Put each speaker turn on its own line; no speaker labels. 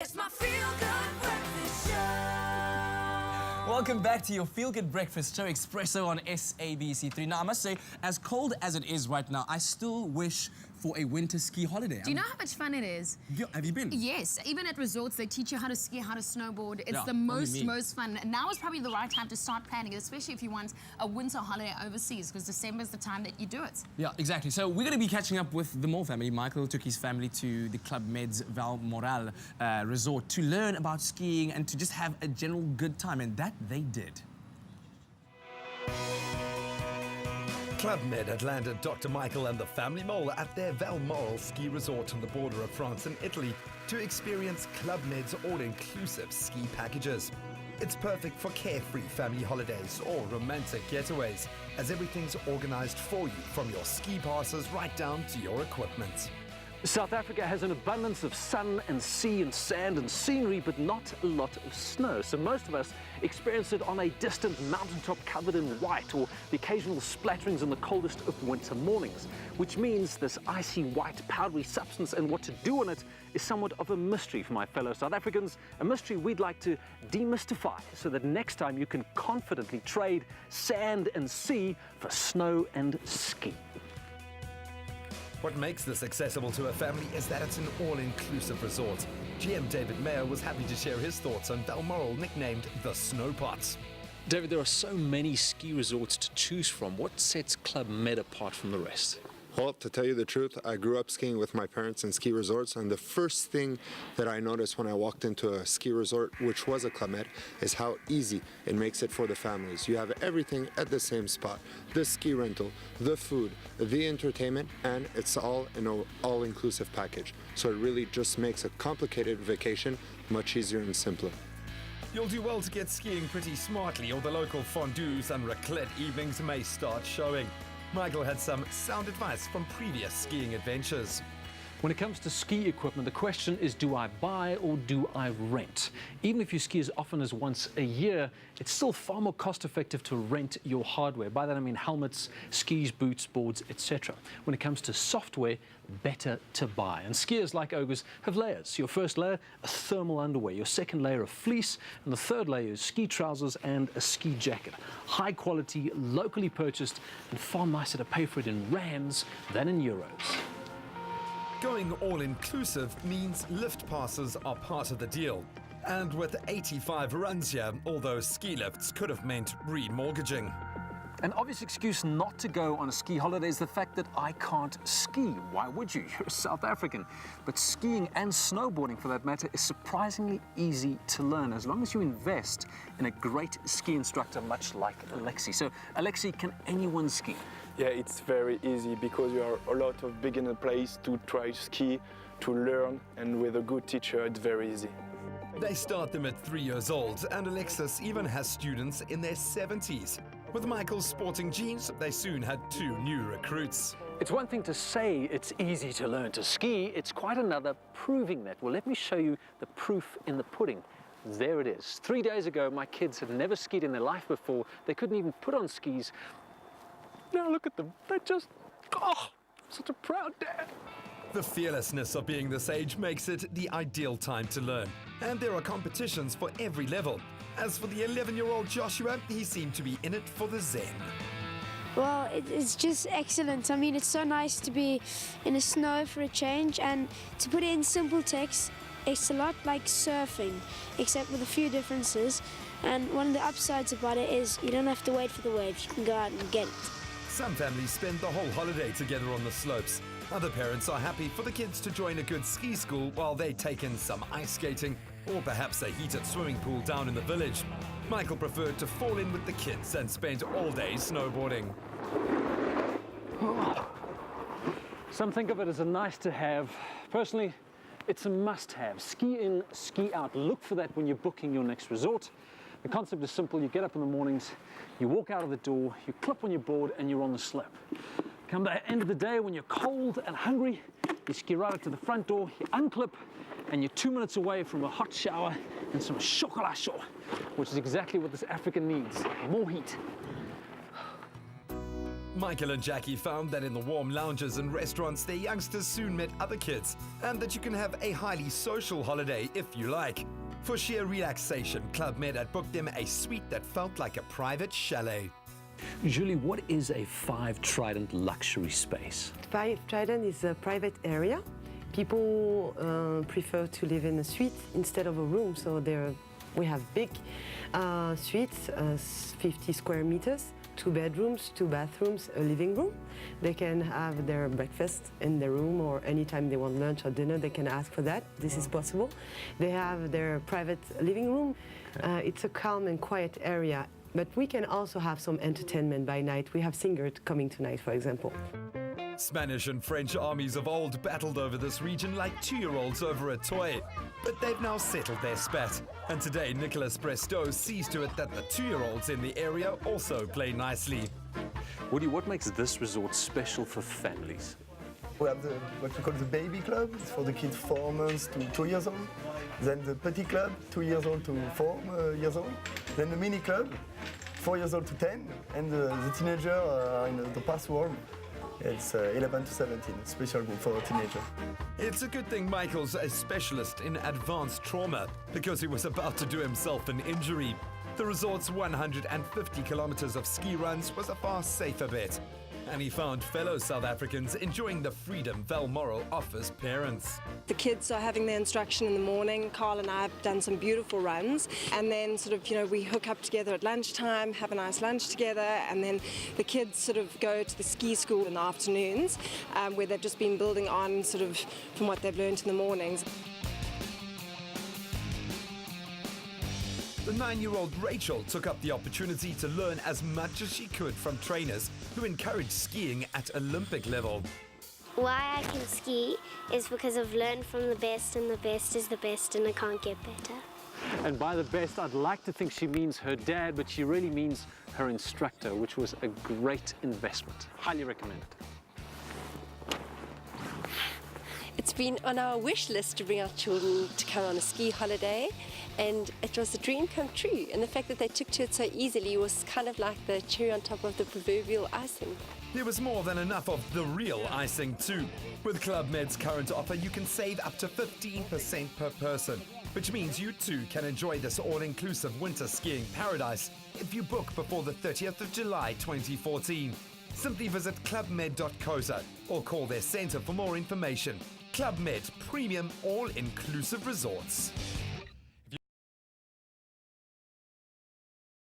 It's my feel-good breakfast show.
Welcome back to your feel-good breakfast show, Espresso on SABC3. Now, I must say, as cold as it is right now, I still wish for a winter ski holiday.
Do you know how much fun it is?
Have you been?
Yes, even at resorts, they teach you how to ski, how to snowboard. It's
Yeah,
the most fun. Now is probably the right time to start planning, especially if you want a winter holiday overseas, because December is the time that you do it.
Yeah, exactly. So we're going to be catching up with the Mol family. Michael took his family to the Club Med's Val Morel Resort to learn about skiing and to just have a general good time, and that they did.
Club Med had landed Dr. Michael and the Family Mol at their Valmorel ski resort on the border of France and Italy to experience Club Med's all-inclusive ski packages. It's perfect for carefree family holidays or romantic getaways, as everything's organized for you, from your ski passes right down to your equipment.
South Africa has an abundance of sun and sea and sand and scenery, but not a lot of snow. So most of us experience it on a distant mountaintop covered in white, or the occasional splatterings in the coldest of winter mornings, which means this icy white powdery substance and what to do on it is somewhat of a mystery for my fellow South Africans, a mystery we'd like to demystify so that next time you can confidently trade sand and sea for snow and ski.
What makes this accessible to a family is that it's an all-inclusive resort. GM David Meyer was happy to share his thoughts on Valmorel, nicknamed the Snowpots.
David, there are so many ski resorts to choose from. What sets Club Med apart from the rest?
Well, to tell you the truth, I grew up skiing with my parents in ski resorts, and the first thing that I noticed when I walked into a ski resort, which was a Club Med, is how easy it makes it for the families. You have everything at the same spot: the ski rental, the food, the entertainment, and it's all in an all-inclusive package. So it really just makes a complicated vacation much easier and simpler.
You'll do well to get skiing pretty smartly, or the local fondues and raclette evenings may start showing. Michael had some sound advice from previous skiing adventures.
When it comes to ski equipment, the question is, do I buy or do I rent? Even if you ski as often as once a year, it's still far more cost-effective to rent your hardware. By that I mean helmets, skis, boots, boards, etc. When it comes to software, better to buy. And skiers like ogres have layers. Your first layer, a thermal underwear. Your second layer, a fleece. And the third layer is ski trousers and a ski jacket. High quality, locally purchased, and far nicer to pay for it in rands than in euros.
Going all-inclusive means lift passes are part of the deal. And with 85 runs here, all those ski lifts could have meant remortgaging.
An obvious excuse not to go on a ski holiday is the fact that I can't ski. Why would you? You're a South African. But skiing and snowboarding, for that matter, is surprisingly easy to learn as long as you invest in a great ski instructor, much like Alexis. So, Alexis, can anyone ski?
Yeah, it's very easy because you are a lot of beginner place to try ski, to learn, and with a good teacher, it's very easy.
They start them at 3 years old, and Alexis even has students in their 70s. With Michael's sporting genes, they soon had 2 new recruits.
It's one thing to say it's easy to learn to ski, it's quite another proving that. Well, let me show you the proof in the pudding. There it is. 3 days ago, my kids had never skied in their life before. They couldn't even put on skis. Now look at them. They're just, oh, such a proud dad.
The fearlessness of being this age makes it the ideal time to learn. And there are competitions for every level. As for the 11-year-old Joshua, he seemed to be in it for the zen.
Well, it's just excellent. I mean, it's so nice to be in the snow for a change, and to put it in simple text, it's a lot like surfing, except with a few differences. And one of the upsides about it is you don't have to wait for the waves. You can go out and get it.
Some families spend the whole holiday together on the slopes. Other parents are happy for the kids to join a good ski school while they take in some ice skating, or perhaps a heated swimming pool down in the village. Michael preferred to fall in with the kids and spend all day snowboarding.
Some think of it as a nice to have. Personally, it's a must have. Ski in, ski out. Look for that when you're booking your next resort. The concept is simple. You get up in the mornings, you walk out of the door, you clip on your board, and you're on the slope. Come the end of the day when you're cold and hungry, you ski right up to the front door, you unclip, and you're 2 minutes away from a hot shower and some chocolat chaud, which is exactly what this African needs, more heat.
Michael and Jackie found that in the warm lounges and restaurants, their youngsters soon met other kids, and that you can have a highly social holiday if you like. For sheer relaxation, Club Med had booked them a suite that felt like a private chalet.
Julie, what is a 5 Trident luxury space?
5 Trident is a private area. People prefer to live in a suite instead of a room, so we have big suites, 50 square meters, 2 bedrooms, 2 bathrooms, a living room. They can have their breakfast in their room, or anytime they want lunch or dinner, they can ask for that. This is possible. They have their private living room. It's a calm and quiet area, but we can also have some entertainment by night. We have singers coming tonight, for example.
Spanish and French armies of old battled over this region like 2-year-olds over a toy. But they've now settled their spat. And today, Nicolas Brestow sees to it that the 2-year-olds in the area also play nicely.
Woody, what makes this resort special for families?
We have what we call the baby club. It's for the kids 4 months to 2 years old. Then the petit club, 2 years old to 4 years old. Then the mini club, 4 years old to 10. And the teenager in the past warm. It's 11 to 17, special group for a teenager.
It's a good thing Michael's a specialist in advanced trauma, because he was about to do himself an injury. The resort's 150 kilometers of ski runs was a far safer bet. And he found fellow South Africans enjoying the freedom Valmorel offers parents.
The kids are having their instruction in the morning. Carl and I have done some beautiful runs, and then we hook up together at lunchtime, have a nice lunch together, and then the kids go to the ski school in the afternoons, where they've just been building on from what they've learned in the mornings.
The 9-year-old Rachel took up the opportunity to learn as much as she could from trainers who encourage skiing at Olympic level.
Why I can ski is because I've learned from the best, and the best is the best, and it can't get better.
And by the best, I'd like to think she means her dad, but she really means her instructor, which was a great investment. Highly recommend it.
It's been on our wish list to bring our children to come on a ski holiday, and it was a dream come true. And the fact that they took to it so easily was kind of like the cherry on top of the proverbial icing.
There was more than enough of the real icing too. With Club Med's current offer, you can save up to 15% per person, which means you too can enjoy this all-inclusive winter skiing paradise if you book before the 30th of July 2014. Simply visit clubmed.coza or call their centre for more information. Club Med Premium All-Inclusive Resorts.